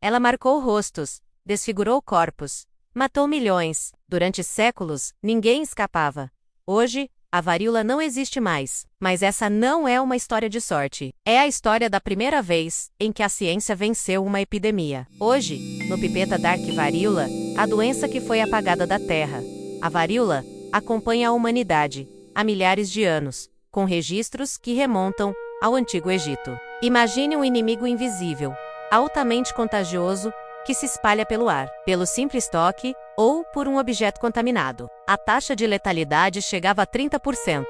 Ela marcou rostos, desfigurou corpos, matou milhões. Durante séculos, ninguém escapava. Hoje, a varíola não existe mais, mas essa não é uma história de sorte. É a história da primeira vez em que a ciência venceu uma epidemia. Hoje, no Pipeta Dark Varíola, a doença que foi apagada da Terra. A varíola acompanha a humanidade há milhares de anos, com registros que remontam ao Antigo Egito. Imagine um inimigo invisível, altamente contagioso, que se espalha pelo ar, pelo simples toque ou por um objeto contaminado. A taxa de letalidade chegava a 30%,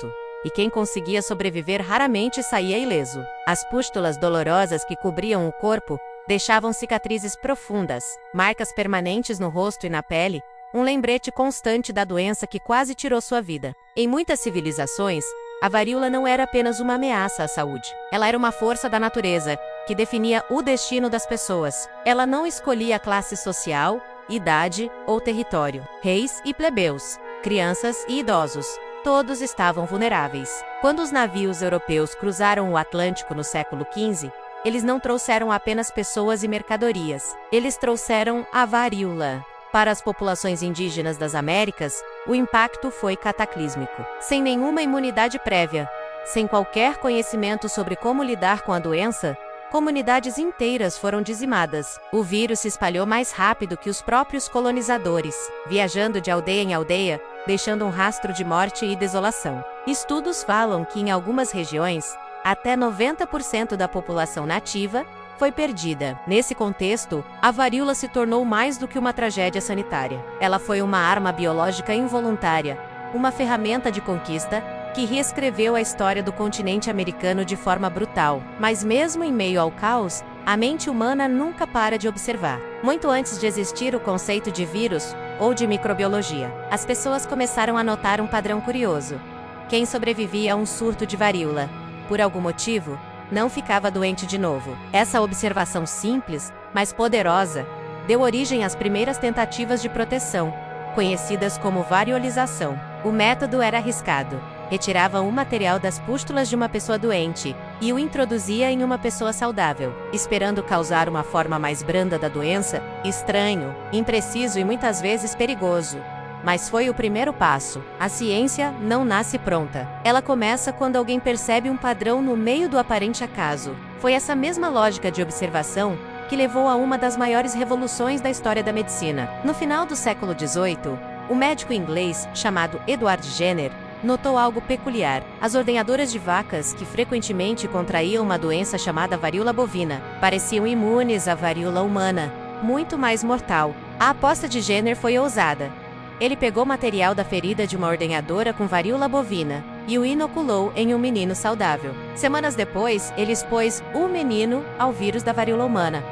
e quem conseguia sobreviver raramente saía ileso. As pústulas dolorosas que cobriam o corpo deixavam cicatrizes profundas, marcas permanentes no rosto e na pele, um lembrete constante da doença que quase tirou sua vida. Em muitas civilizações, a varíola não era apenas uma ameaça à saúde. Ela era uma força da natureza, que definia o destino das pessoas. Ela não escolhia classe social, idade ou território. Reis e plebeus, crianças e idosos, todos estavam vulneráveis. Quando os navios europeus cruzaram o Atlântico no século XV, eles não trouxeram apenas pessoas e mercadorias. Eles trouxeram a varíola. Para as populações indígenas das Américas, o impacto foi cataclísmico. Sem nenhuma imunidade prévia, sem qualquer conhecimento sobre como lidar com a doença, comunidades inteiras foram dizimadas. O vírus se espalhou mais rápido que os próprios colonizadores, viajando de aldeia em aldeia, deixando um rastro de morte e desolação. Estudos falam que em algumas regiões, até 90% da população nativa foi perdida. Nesse contexto, a varíola se tornou mais do que uma tragédia sanitária. Ela foi uma arma biológica involuntária, uma ferramenta de conquista que reescreveu a história do continente americano de forma brutal. Mas mesmo em meio ao caos, a mente humana nunca para de observar. Muito antes de existir o conceito de vírus ou de microbiologia, as pessoas começaram a notar um padrão curioso. Quem sobrevivia a um surto de varíola, por algum motivo, não ficava doente de novo. Essa observação simples, mas poderosa, deu origem às primeiras tentativas de proteção, conhecidas como variolização. O método era arriscado. Retirava um material das pústulas de uma pessoa doente e o introduzia em uma pessoa saudável, esperando causar uma forma mais branda da doença. Estranho, impreciso e muitas vezes perigoso. Mas foi o primeiro passo. A ciência não nasce pronta. Ela começa quando alguém percebe um padrão no meio do aparente acaso. Foi essa mesma lógica de observação que levou a uma das maiores revoluções da história da medicina. No final do século XVIII, um médico inglês chamado Edward Jenner notou algo peculiar. As ordenhadoras de vacas, que frequentemente contraíam uma doença chamada varíola bovina, pareciam imunes à varíola humana, muito mais mortal. A aposta de Jenner foi ousada. Ele pegou material da ferida de uma ordenhadora com varíola bovina e o inoculou em um menino saudável. Semanas depois, ele expôs o menino ao vírus da varíola humana.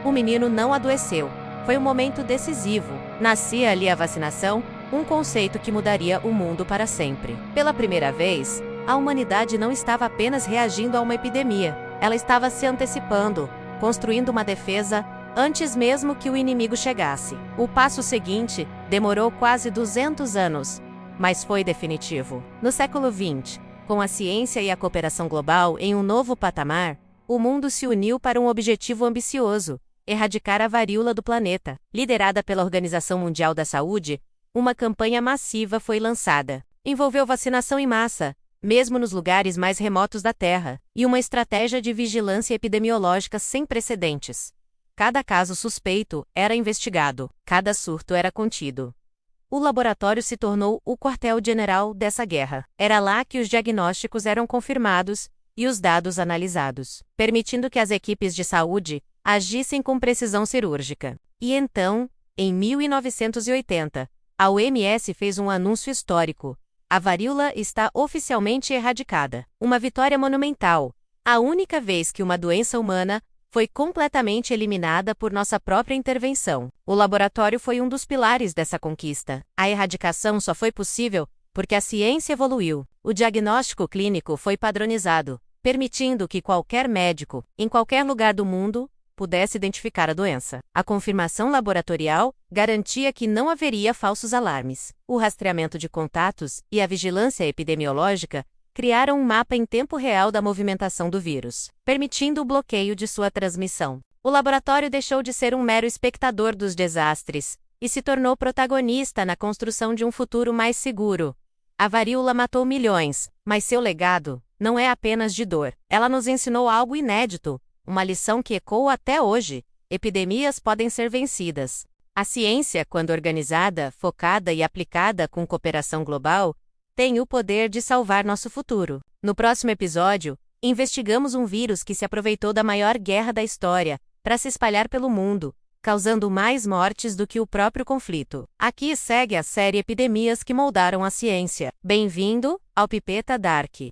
O menino não adoeceu. Foi um momento decisivo. Nascia ali a vacinação, um conceito que mudaria o mundo para sempre. Pela primeira vez, a humanidade não estava apenas reagindo a uma epidemia. Ela estava se antecipando, construindo uma defesa antes mesmo que o inimigo chegasse. O passo seguinte demorou quase 200 anos, mas foi definitivo. No século XX, com a ciência e a cooperação global em um novo patamar, o mundo se uniu para um objetivo ambicioso: erradicar a varíola do planeta. Liderada pela Organização Mundial da Saúde, uma campanha massiva foi lançada. Envolveu vacinação em massa, mesmo nos lugares mais remotos da Terra, e uma estratégia de vigilância epidemiológica sem precedentes. Cada caso suspeito era investigado, cada surto era contido. O laboratório se tornou o quartel-general dessa guerra. Era lá que os diagnósticos eram confirmados e os dados analisados, permitindo que as equipes de saúde agissem com precisão cirúrgica. E então, em 1980, a OMS fez um anúncio histórico. A varíola está oficialmente erradicada. Uma vitória monumental. A única vez que uma doença humana foi completamente eliminada por nossa própria intervenção. O laboratório foi um dos pilares dessa conquista. A erradicação só foi possível porque a ciência evoluiu. O diagnóstico clínico foi padronizado, permitindo que qualquer médico, em qualquer lugar do mundo, pudesse identificar a doença. A confirmação laboratorial garantia que não haveria falsos alarmes. O rastreamento de contatos e a vigilância epidemiológica criaram um mapa em tempo real da movimentação do vírus, permitindo o bloqueio de sua transmissão. O laboratório deixou de ser um mero espectador dos desastres e se tornou protagonista na construção de um futuro mais seguro. A varíola matou milhões, mas seu legado não é apenas de dor. Ela nos ensinou algo inédito, uma lição que ecoa até hoje: epidemias podem ser vencidas. A ciência, quando organizada, focada e aplicada com cooperação global, tem o poder de salvar nosso futuro. No próximo episódio, investigamos um vírus que se aproveitou da maior guerra da história para se espalhar pelo mundo, causando mais mortes do que o próprio conflito. Aqui segue a série Epidemias que moldaram a ciência. Bem-vindo ao Pipeta Dark.